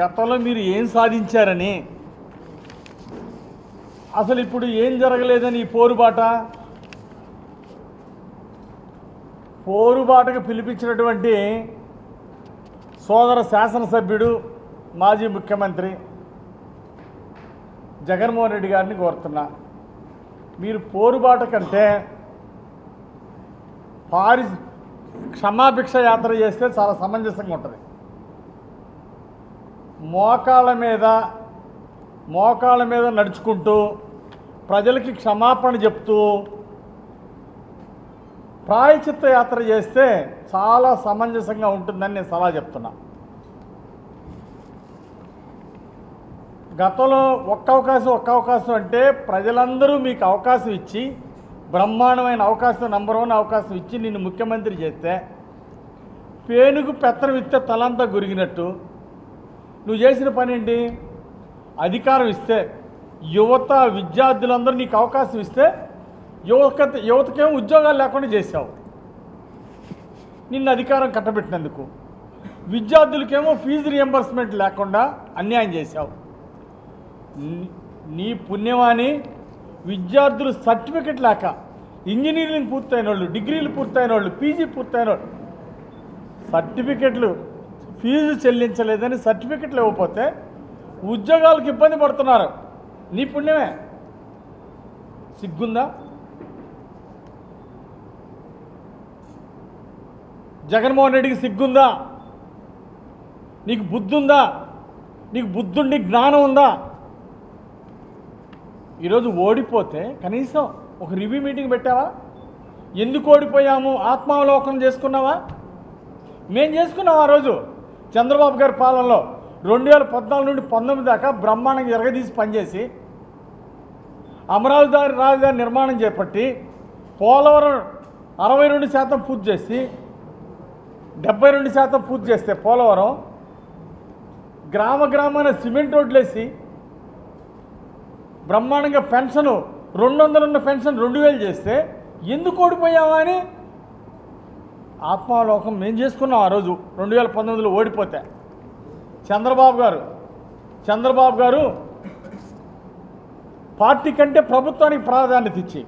గతంలో మీరు ఏం సాధించారని, అసలు ఇప్పుడు ఏం జరగలేదని ఈ పోరుబాటకు పిలిపించినటువంటి సోదర శాసనసభ్యుడు మాజీ ముఖ్యమంత్రి జగన్మోహన్ రెడ్డి గారిని కోరుతున్నా, మీరు పోరుబాట కంటే క్షమాభిక్ష యాత్ర చేస్తే చాలా సమంజసంగా ఉంటుంది. మోకాళ్ళ మీద నడుచుకుంటూ ప్రజలకి క్షమాపణ చెప్తూ ప్రాయచిత్త యాత్ర చేస్తే చాలా సమంజసంగా ఉంటుందని నేను సలహా చెప్తున్నా. గతంలో ఒక్క అవకాశం అంటే ప్రజలందరూ మీకు అవకాశం ఇచ్చి, బ్రహ్మాండమైన అవకాశం, నంబర్ 1 అవకాశం ఇచ్చి నిన్ను ముఖ్యమంత్రి చేస్తే, పేనుకు పెత్తనం ఇస్తే తలంతా గురిగినట్టు నువ్వు చేసిన పని ఏంటి? అధికారం ఇస్తే విద్యార్థులందరూ నీకు అవకాశం ఇస్తే యువతకేమో ఉద్యోగాలు లేకుండా చేశావు. నిన్ను అధికారం కట్టబెట్టినందుకు విద్యార్థులకేమో ఫీజు రియంబర్స్మెంట్ లేకుండా అన్యాయం చేశావు. నీ పుణ్యమాని విద్యార్థులు సర్టిఫికెట్ లేక, ఇంజనీరింగ్ పూర్తయిన వాళ్ళు, డిగ్రీలు పూర్తయిన వాళ్ళు, పీజీ పూర్తయిన వాళ్ళు సర్టిఫికెట్లు ఫీజు చెల్లించలేదని సర్టిఫికెట్లు ఇవ్వకపోతే ఉద్యోగాలకు ఇబ్బంది పడుతున్నారు. నీ పుణ్యమే. సిగ్గుందా? జగన్మోహన్ రెడ్డికి సిగ్గుందా? నీకు బుద్ధి ఉందా? నీకు బుద్ధుండి జ్ఞానం ఉందా? ఈరోజు ఓడిపోతే కనీసం ఒక రివ్యూ మీటింగ్ పెట్టావా? ఎందుకు ఓడిపోయాము ఆత్మావలోకనం చేసుకున్నావా? మేం చేసుకున్నాం. ఆ రోజు చంద్రబాబు గారి పాలనలో 2014 నుండి 19 దాకా బ్రహ్మాండంగా ఎరగదీసి పనిచేసి అమరావతి రాజధాని నిర్మాణం చేపట్టి పోలవరం 62% పూర్తి చేసి 72% పూర్తి చేస్తే పోలవరం గ్రామాన సిమెంట్ రోడ్లేసి బ్రహ్మాండంగా పెన్షన్ 200 ఉన్న పెన్షన్ 2000 చేస్తే ఎందుకు ఓడిపోయావా అని ఆత్మావలోకం మేము చేసుకున్నాం. ఆ రోజు 2019లో ఓడిపోతే చంద్రబాబు గారు పార్టీ కంటే ప్రభుత్వానికి ప్రాధాన్యత ఇచ్చి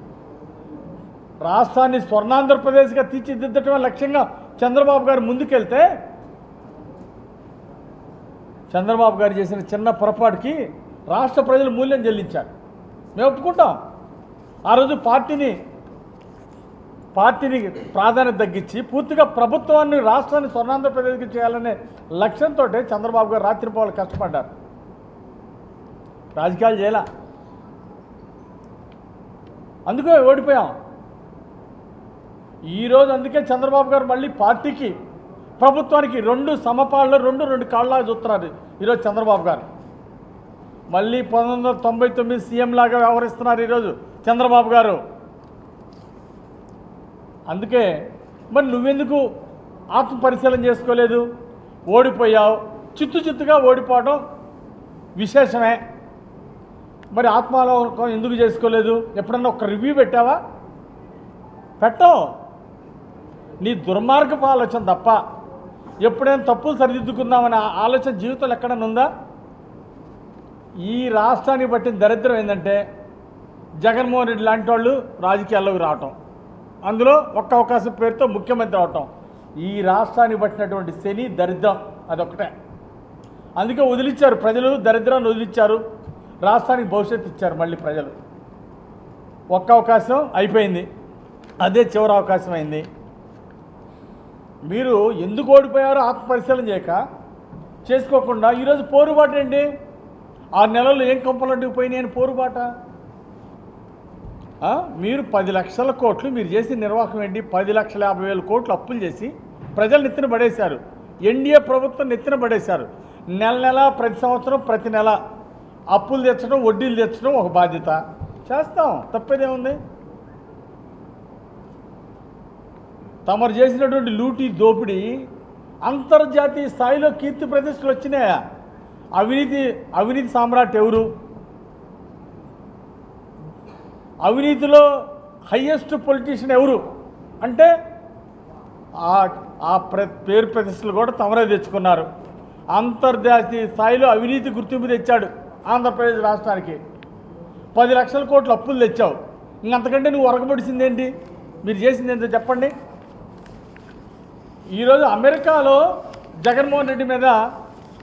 రాష్ట్రాన్ని స్వర్ణాంధ్రప్రదేశ్గా తీర్చిదిద్దటమే లక్ష్యంగా చంద్రబాబు గారు ముందుకెళ్తే, చంద్రబాబు గారు చేసిన చిన్న పొరపాటుకి రాష్ట్ర ప్రజలు మూల్యం చెల్లించారు. మేము ఒప్పుకుంటాం. ఆ రోజు పార్టీని ప్రాధాన్యత తగ్గించి పూర్తిగా ప్రభుత్వాన్ని, రాష్ట్రాన్ని స్వర్ణాంధ్రప్రదేశ్కి చేయాలనే లక్ష్యంతో చంద్రబాబు గారు రాత్రిపోవాలి కష్టపడ్డారు. రాజకీయాలు చేయాల, అందుకే ఓడిపోయాం. ఈరోజు అందుకే చంద్రబాబు గారు మళ్ళీ పార్టీకి, ప్రభుత్వానికి 2 సమపాళ్ళు, 2 కాళ్ళలాగా చూస్తున్నారు. ఈరోజు చంద్రబాబు గారు మళ్ళీ 1999 సీఎం లాగా వ్యవహరిస్తున్నారు ఈరోజు చంద్రబాబు గారు. అందుకే మరి నువ్వెందుకు ఆత్మ పరిశీలన చేసుకోలేదు? ఓడిపోయావు, చిత్తుగా ఓడిపోవడం విశేషమే. మరి ఆత్మావలోకనం ఎందుకు చేసుకోలేదు? ఎప్పుడన్నా ఒక రివ్యూ పెట్టావా? పెట్టవు. నీ దుర్మార్గపు ఆలోచన తప్ప ఎప్పుడైనా తప్పులు సరిదిద్దుకుందామనే ఆలోచన జీవితంలో ఎక్కడైనా ఉందా? ఈ రాష్ట్రానికి పట్టిన దరిద్రం ఏంటంటే జగన్మోహన్ రెడ్డి లాంటి వాళ్ళు రాజకీయాల్లోకి రావటం, అందులో ఒక్క అవకాశం పేరుతో ముఖ్యమంత్రి అవటం, ఈ రాష్ట్రానికి పట్టినటువంటి శని దరిద్రం అదొక్కటే. అందుకే వదిలిచ్చారు ప్రజలు, దరిద్రాన్ని వదిలిచ్చారు, రాష్ట్రానికి భవిష్యత్తు ఇచ్చారు. మళ్ళీ ప్రజలు ఒక్క అవకాశం అయిపోయింది, అదే చివరి అవకాశం అయింది. మీరు ఎందుకు ఓడిపోయారో ఆత్మపరిశీలన చేసుకోకుండా ఈరోజు పోరుబాట ఏంటి? 6 నెలల్లో ఏం కంపలంటికి పోయినాయని పోరుబాట. మీరు 10 లక్షల కోట్లు మీరు చేసిన నిర్వాహకం ఏంటి? 10,50,000 కోట్లు అప్పులు చేసి ప్రజలు నెత్తిన పడేశారు. ఎన్డీఏ ప్రభుత్వం నెత్తిన పడేశారు. నెల ప్రతి సంవత్సరం ప్రతి నెల అప్పులు తెచ్చడం, వడ్డీలు తెచ్చడం ఒక బాధ్యత. చేస్తాం, తప్పేదేముంది? తమరు చేసినటువంటి లూటీ, దోపిడీ అంతర్జాతీయ స్థాయిలో కీర్తి ప్రతిష్టలు వచ్చినాయా? అవినీతి సామ్రాట్ ఎవరు? అవినీతిలో హయ్యెస్ట్ పొలిటీషియన్ ఎవరు అంటే ఆ పేరు ప్రతిష్టలు కూడా తమరే తెచ్చుకున్నారు. అంతర్జాతీయ స్థాయిలో అవినీతి గుర్తింపు తెచ్చాడు ఆంధ్రప్రదేశ్ రాష్ట్రానికి. 10 లక్షల కోట్ల అప్పులు తెచ్చావు. ఇంకంతకంటే నువ్వు ఒరగబడిసిందేంటి? మీరు చేసింది ఏంటో చెప్పండి. ఈరోజు అమెరికాలో జగన్మోహన్ రెడ్డి మీద,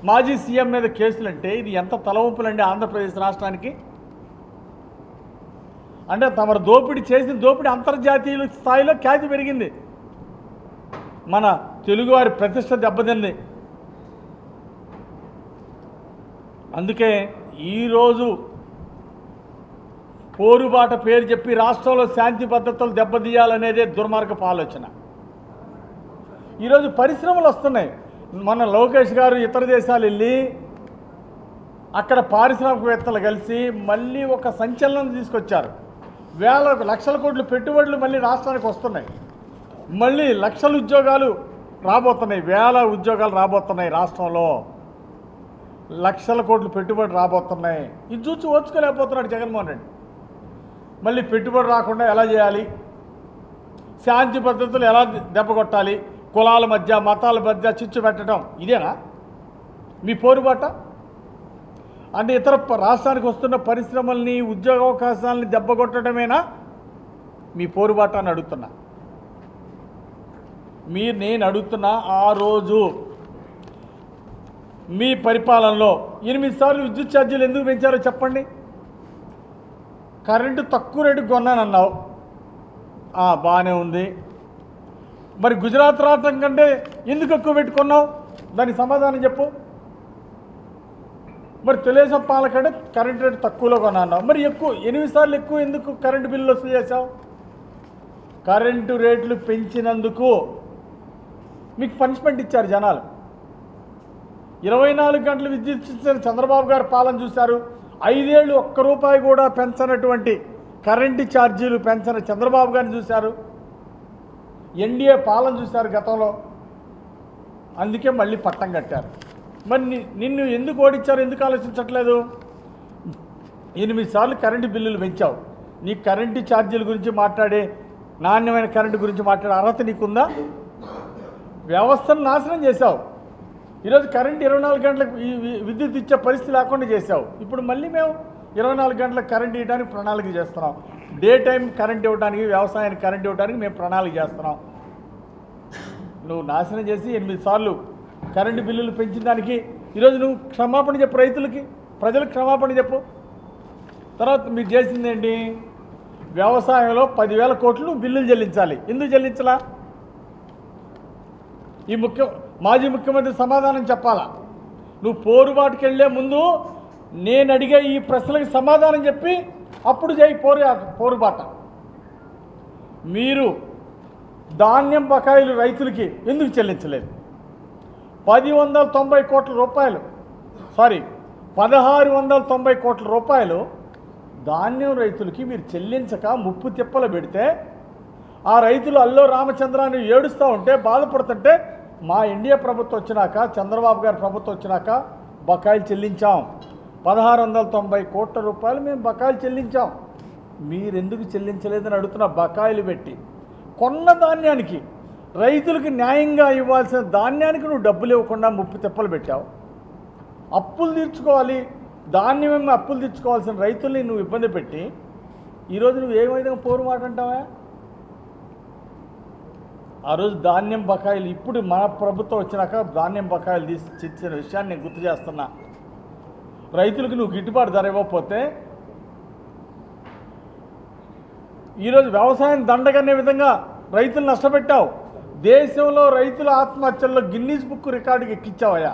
మాజీ సీఎం మీద కేసులంటే ఇది ఎంత తలవంపులండి ఆంధ్రప్రదేశ్ రాష్ట్రానికి. అంటే తమరు దోపిడీ చేసిన దోపిడీ అంతర్జాతీయ స్థాయిలో ఖ్యాతి పెరిగింది. మన తెలుగువారి ప్రతిష్ట దెబ్బతింది. అందుకే ఈరోజు పోరుబాట పేరు చెప్పి రాష్ట్రంలో శాంతి భద్రతలు దెబ్బతీయాలనేదే దుర్మార్గపు ఆలోచన. ఈరోజు పరిశ్రమలు వస్తున్నాయి. మన లోకేష్ గారు ఇతర దేశాలు వెళ్ళి అక్కడ పారిశ్రామికవేత్తలు కలిసి మళ్ళీ ఒక సంచలనం తీసుకొచ్చారు. లక్షల కోట్ల పెట్టుబడులు మళ్ళీ రాష్ట్రానికి వస్తున్నాయి. మళ్ళీ లక్షల ఉద్యోగాలు రాబోతున్నాయి, వేల ఉద్యోగాలు రాబోతున్నాయి. రాష్ట్రంలో లక్షల కోట్ల పెట్టుబడి రాబోతున్నాయి. ఇది చూసి ఓర్చుకోలేకపోతున్నాడు జగన్మోహన్ రెడ్డి. మళ్ళీ పెట్టుబడి రాకుండా ఎలా చేయాలి, శాంతి భద్రతలు ఎలా దెబ్బకొట్టాలి, కులాల మధ్య మతాల మధ్య చిచ్చు పెట్టడం, ఇదేనా మీ పోరుబాట? అంటే ఇతర రాష్ట్రానికి వస్తున్న పరిశ్రమల్ని, ఉద్యోగావకాశాలని దెబ్బకొట్టడమేనా మీ పోరుబాట అని అడుగుతున్నా. నేను అడుగుతున్నా, ఆ రోజు మీ పరిపాలనలో 8 సార్లు విద్యుత్ ఛార్జీలు ఎందుకు పెంచారో చెప్పండి. కరెంటు తక్కువ రేటుకు కొన్నానన్నావు, బాగానే ఉంది. మరి గుజరాత్ రాష్ట్రం కంటే ఎందుకు ఎక్కువ పెట్టుకున్నావు? దానికి సమాధానం చెప్పు. మరి తెలుగుదేశం పాలకంటే కరెంటు రేటు తక్కువలో కొన్నావు, మరి ఎక్కువ 8 సార్లు ఎక్కువ ఎందుకు కరెంటు బిల్లు వసూలు చేశావు? కరెంటు రేట్లు పెంచినందుకు మీకు పనిష్మెంట్ ఇచ్చారు జనాలు. 24 గంటలు విద్యుత్ ఇచ్చిన చంద్రబాబు గారు పాలన చూశారు. 5 ఏళ్ళు ₹1 కూడా పెంచనటువంటి కరెంటు ఛార్జీలు పెంచని చంద్రబాబు గారిని చూశారు. ఎన్డీఏ పాలన చూశారు గతంలో. అందుకే మళ్ళీ పట్టం కట్టారు. మరి నిన్ను ఎందుకు ఓడించారు? ఎందుకు ఆలోచించట్లేదు? 8 సార్లు కరెంటు బిల్లులు పెంచావు. నీ కరెంటు ఛార్జీల గురించి మాట్లాడే, నాణ్యమైన కరెంటు గురించి మాట్లాడే అర్హత నీకుందా? వ్యవస్థను నాశనం చేశావు. ఈరోజు కరెంటు 24 గంటలకు విద్యుత్ ఇచ్చే పరిస్థితి లేకుండా చేశావు. ఇప్పుడు మళ్ళీ మేము 24 గంటలకు కరెంట్ ఇవ్వడానికి ప్రణాళిక చేస్తున్నాం. డే టైం కరెంట్ ఇవ్వడానికి, వ్యవసాయానికి కరెంట్ ఇవ్వడానికి మేము ప్రణాళిక చేస్తున్నాం. నువ్వు నాశనం చేసి 8 సార్లు కరెంటు బిల్లులు పెంచిన దానికి ఈరోజు నువ్వు క్షమాపణ చెప్పు, రైతులకి, ప్రజలకు క్షమాపణ చెప్పు. తర్వాత మీరు చేసింది ఏంటి? వ్యవసాయంలో 10,000 కోట్లు బిల్లులు చెల్లించాలి. ఎందుకు చెల్లించలా? ఈ మాజీ ముఖ్యమంత్రి సమాధానం చెప్పాలా. నువ్వు పోరుబాటుకు వెళ్ళే ముందు నేను అడిగే ఈ ప్రశ్నలకు సమాధానం చెప్పి అప్పుడు చేయి పోరుబాట. మీరు ధాన్యం బకాయిలు రైతులకి ఎందుకు చెల్లించలేదు? 1,190 కోట్ల రూపాయలు, 1,690 కోట్ల రూపాయలు ధాన్యం రైతులకి మీరు చెల్లించక ముప్పు తిప్పలు పెడితే ఆ రైతులు అల్లో రామచంద్రాన్ని ఏడుస్తూ ఉంటే, బాధపడుతుంటే మా ఎన్డీఏ ప్రభుత్వం వచ్చినాక, చంద్రబాబు గారి ప్రభుత్వం వచ్చినాక బకాయిలు చెల్లించాం. 1,690 కోట్ల రూపాయలు మేము బకాయిలు చెల్లించాం. మీరెందుకు చెల్లించలేదని అడుగుతున్న. బకాయిలు పెట్టి కొన్న ధాన్యానికి, రైతులకు న్యాయంగా ఇవ్వాల్సిన ధాన్యానికి నువ్వు డబ్బులు ఇవ్వకుండా ముప్పు తిప్పలు పెట్టావు. అప్పులు తీర్చుకోవాలి, ధాన్యం అప్పులు తీర్చుకోవాల్సిన రైతుల్ని నువ్వు ఇబ్బంది పెట్టి ఈరోజు నువ్వు ఏ విధంగా పోరు మాట అంటావా? ఆ రోజు ధాన్యం బకాయిలు, ఇప్పుడు మన ప్రభుత్వం వచ్చినాక ధాన్యం బకాయిలు ఇచ్చిన విషయాన్ని నేను గుర్తు చేస్తున్నా. రైతులకు నువ్వు గిట్టుబాటు ధర ఇవ్వకపోతే ఈరోజు వ్యవసాయం దండగనే విధంగా రైతులు నష్టపెట్టావు. దేశంలో రైతుల ఆత్మహత్యల్లో గిన్నీస్ బుక్ రికార్డుకి ఎక్కించావయ్యా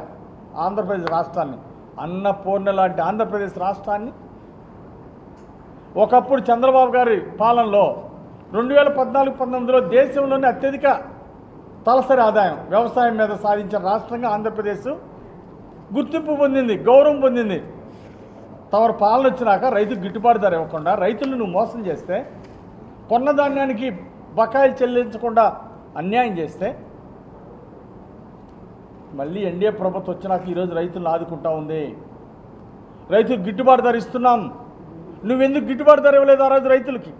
ఆంధ్రప్రదేశ్ రాష్ట్రాన్ని. అన్నపూర్ణ లాంటి ఆంధ్రప్రదేశ్ రాష్ట్రాన్ని ఒకప్పుడు చంద్రబాబు గారి పాలనలో 2014-19లో దేశంలోనే అత్యధిక తలసరి ఆదాయం వ్యవసాయం మీద సాధించిన రాష్ట్రంగా ఆంధ్రప్రదేశ్ గుర్తింపు పొందింది, గౌరవం పొందింది. తమరు పాలన వచ్చినాక రైతుకు గిట్టుబాటు ధర ఇవ్వకుండా, రైతులను నువ్వు మోసం చేస్తే, కొన్న ధాన్యానికి బకాయిలు చెల్లించకుండా అన్యాయం చేస్తే, మళ్ళీ ఎన్డీఏ ప్రభుత్వం వచ్చినాక ఈరోజు రైతులను ఆదుకుంటా ఉంది. రైతులకు గిట్టుబాటు ధర ఇస్తున్నాం. నువ్వెందుకు గిట్టుబాటు ధర ఇవ్వలేదు ఆ రోజు రైతులకి?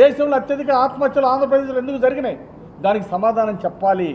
దేశంలో అత్యధిక ఆత్మహత్యలు ఆంధ్రప్రదేశ్లో ఎందుకు జరిగినాయి? దానికి సమాధానం చెప్పాలి.